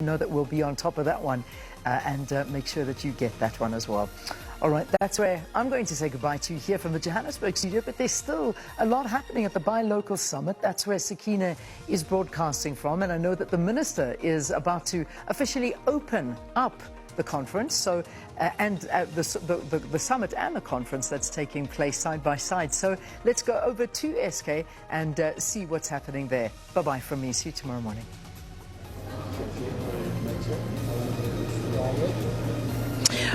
know that we'll be on top of that one and make sure that you get that one as well. All right, that's where I'm going to say goodbye to you here from the Johannesburg studio, but there's still a lot happening at the Buy Local Summit. That's where Sakina is broadcasting from, and I know that the Minister is about to officially open up the conference, so the summit and the conference that's taking place side by side. So let's go over to SK and see what's happening there. Bye-bye from me. See you tomorrow morning.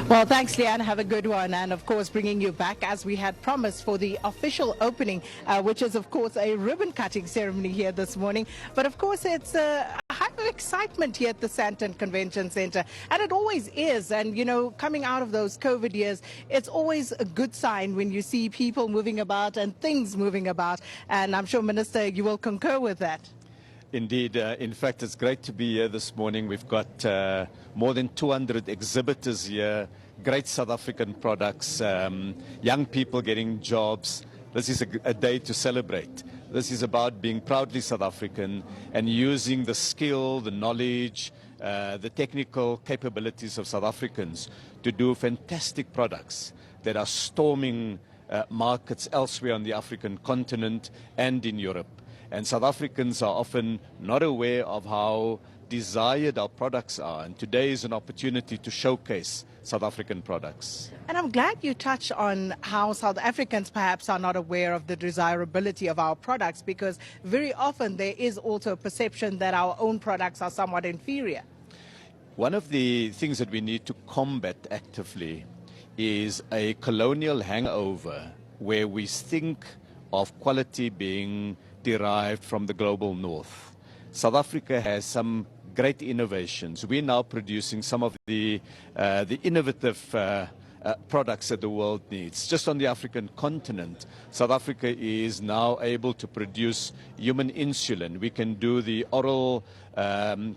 Well, thanks, Leanne. Have a good one. And, of course, bringing you back, as we had promised, for the official opening, which is, of course, a ribbon-cutting ceremony here this morning. But, of course, it's a high of excitement here at the Sandton Convention Centre. And it always is. And, you know, coming out of those COVID years, it's always a good sign when you see people moving about and things moving about. And I'm sure, Minister, you will concur with that. Indeed. In fact, it's great to be here this morning. We've got more than 200 exhibitors here, great South African products, young people getting jobs. This is a day to celebrate. This is about being proudly South African and using the skill, the knowledge, the technical capabilities of South Africans to do fantastic products that are storming markets elsewhere on the African continent and in Europe. And South Africans are often not aware of how desired our products are. And today is an opportunity to showcase South African products. And I'm glad you touched on how South Africans perhaps are not aware of the desirability of our products, because very often there is also a perception that our own products are somewhat inferior. One of the things that we need to combat actively is a colonial hangover where we think of quality being derived from the global north. South Africa has some great innovations. We're now producing some of the innovative products that the world needs. Just on the African continent, South Africa is now able to produce human insulin. We can do the oral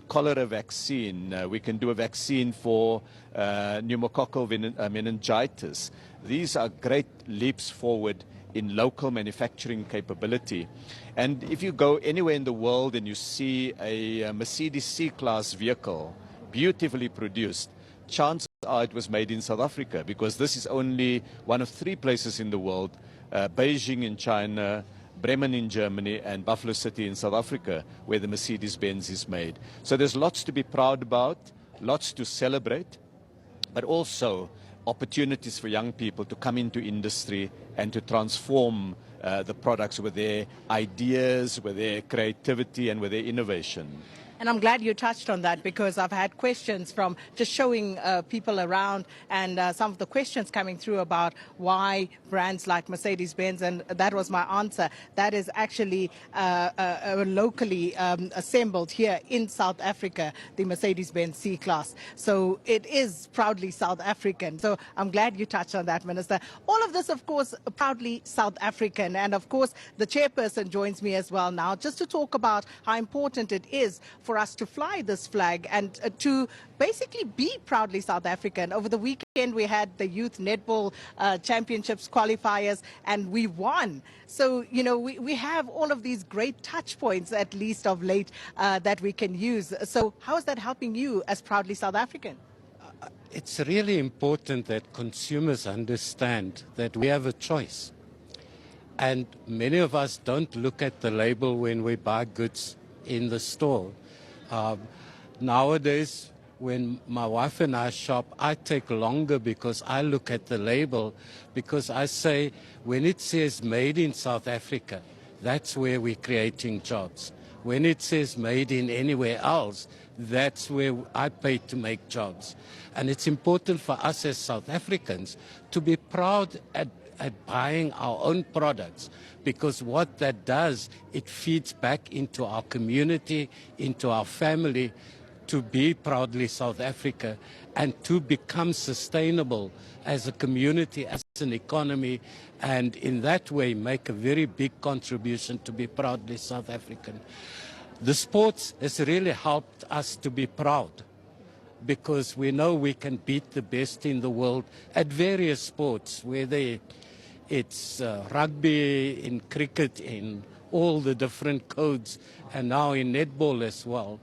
cholera vaccine. We can do a vaccine for pneumococcal meningitis. These are great leaps forward in local manufacturing capability. And if you go anywhere in the world and you see a Mercedes C-Class vehicle beautifully produced, chances are it was made in South Africa, because this is only one of 3 places in the world, Beijing in China, Bremen in Germany, and Buffalo City in South Africa, where the Mercedes-Benz is made. So there's lots to be proud about, lots to celebrate, but also opportunities for young people to come into industry and to transform the products with their ideas, with their creativity, and with their innovation. And I'm glad you touched on that, because I've had questions from just showing people around, and some of the questions coming through about why brands like Mercedes-Benz, and that was my answer. That is actually locally assembled here in South Africa, the Mercedes-Benz C-Class. So it is proudly South African. So I'm glad you touched on that, Minister. All of this, of course, proudly South African. And of course, the chairperson joins me as well now, just to talk about how important it is for us to fly this flag and to basically be proudly South African. Over the weekend, we had the Youth Netball Championships qualifiers, and we won. So, you know, we have all of these great touch points, at least of late, that we can use. So how is that helping you as proudly South African? It's really important that consumers understand that we have a choice. And many of us don't look at the label when we buy goods in the store. Nowadays, when my wife and I shop, I take longer because I look at the label, because I say, when it says made in South Africa, that's where we're creating jobs. When it says made in anywhere else, that's where I pay to make jobs. And it's important for us as South Africans to be proud at buying our own products, because what that does, it feeds back into our community, into our family, to be proudly South Africa and to become sustainable as a community, as an economy, and in that way make a very big contribution to be proudly South African. The sports has really helped us to be proud, because we know we can beat the best in the world at various sports, whether it's rugby, in cricket, in all the different codes, and now in netball as well.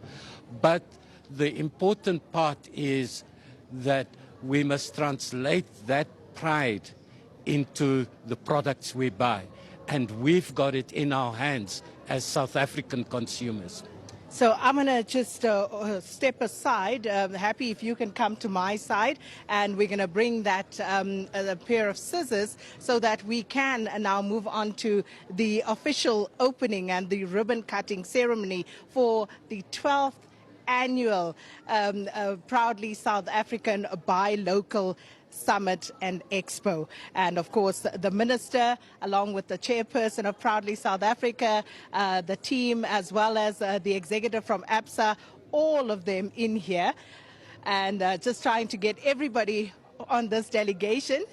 But the important part is that we must translate that pride into the products we buy. And we've got it in our hands as South African consumers. So I'm going to just step aside. Happy if you can come to my side, and we're going to bring that a pair of scissors so that we can now move on to the official opening and the ribbon cutting ceremony for the 12th annual Proudly South African Buy Local Summit and Expo. And of course, the minister, along with the chairperson of Proudly South Africa, the team, as well as the executive from ABSA, all of them in here. And just trying to get everybody on this delegation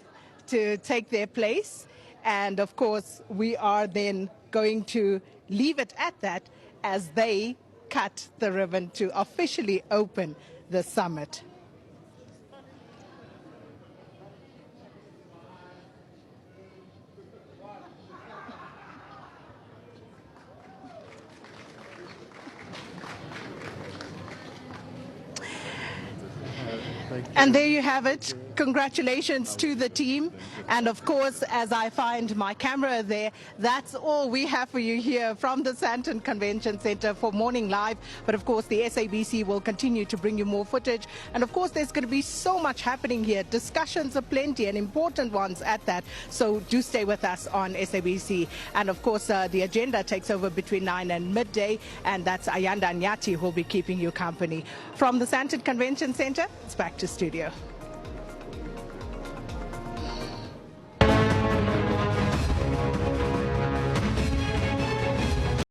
to take their place. And of course, we are then going to leave it at that as they cut the ribbon to officially open the summit. And there you have it. Congratulations to the team. And of course, as I find my camera there, that's all we have for you here from the Sandton Convention Centre for Morning Live. But of course, the SABC will continue to bring you more footage. And of course, there's going to be so much happening here. Discussions aplenty and important ones at that. So do stay with us on SABC. And of course, the agenda takes over between 9 and midday. And that's Ayanda Nyati who will be keeping you company. From the Sandton Convention Centre, it's back to studio.